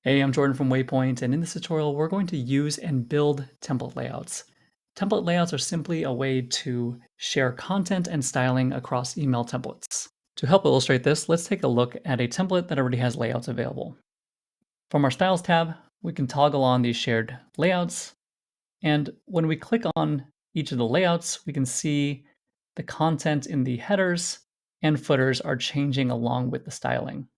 Hey, I'm Jordan from Waypoint, and in this tutorial, we're going to use and build template layouts. Template layouts are simply a way to share content and styling across email templates. To help illustrate this, let's take a look at a template that already has layouts available. From our Styles tab, we can toggle on these shared layouts, and when we click on each of the layouts, we can see the content in the headers and footers are changing along with the styling.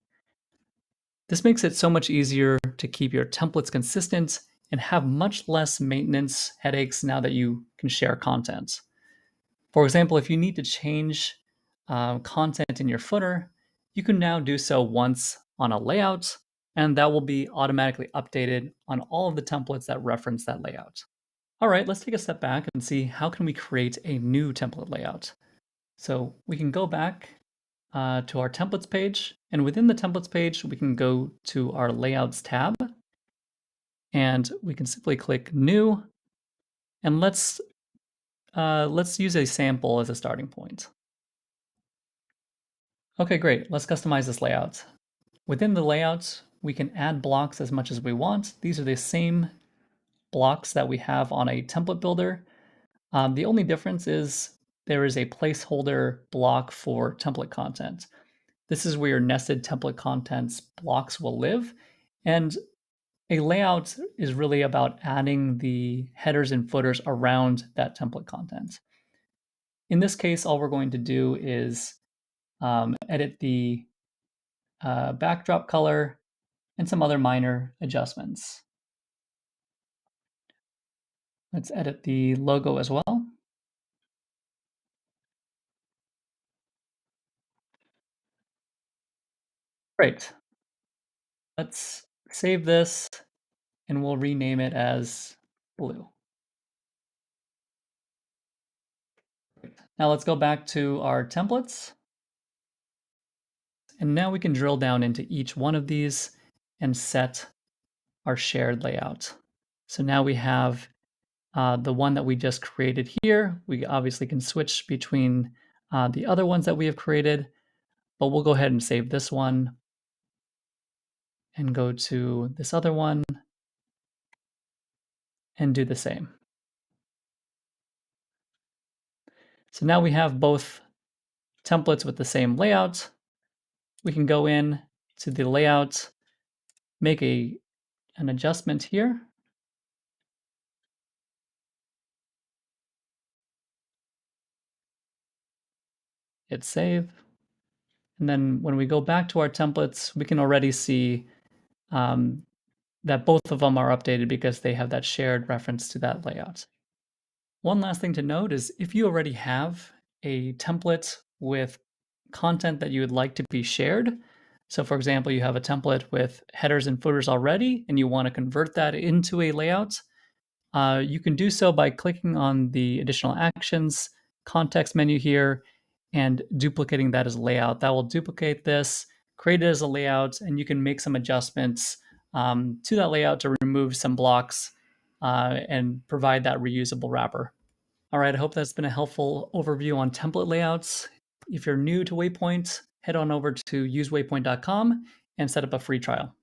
This makes it so much easier to keep your templates consistent and have much less maintenance headaches now that you can share content. For example, if you need to change content in your footer, you can now do so once on a layout, and that will be automatically updated on all of the templates that reference that layout. All right, let's take a step back and see how can we create a new template layout. So we can go back to our templates page. And within the templates page, we can go to our layouts tab and we can simply click new. And let's use a sample as a starting point. Okay, great. Let's customize this layout. Within the layout, we can add blocks as much as we want. These are the same blocks that we have on a template builder. The only difference is there is a placeholder block for template content. This is where your nested template contents blocks will live. And a layout is really about adding the headers and footers around that template content. In this case, all we're going to do is edit the backdrop color and some other minor adjustments. Let's edit the logo as well. Great. Let's save this and we'll rename it as blue. Now let's go back to our templates. And now we can drill down into each one of these and set our shared layout. So now we have the one that we just created here. We obviously can switch between the other ones that we have created, but we'll go ahead and save this one and go to this other one and do the same. So now we have both templates with the same layout. We can go in to the layout, make an adjustment here. Hit save. And then when we go back to our templates, we can already see that both of them are updated because they have that shared reference to that layout. One last thing to note is if you already have a template with content that you would like to be shared, so for example, you have a template with headers and footers already, and you want to convert that into a layout, you can do so by clicking on the additional actions context menu here and duplicating that as a layout. That will duplicate this, create it as a layout, and you can make some adjustments to that layout to remove some blocks and provide that reusable wrapper. All right, I hope that's been a helpful overview on template layouts. If you're new to Waypoint, head on over to usewaypoint.com and set up a free trial.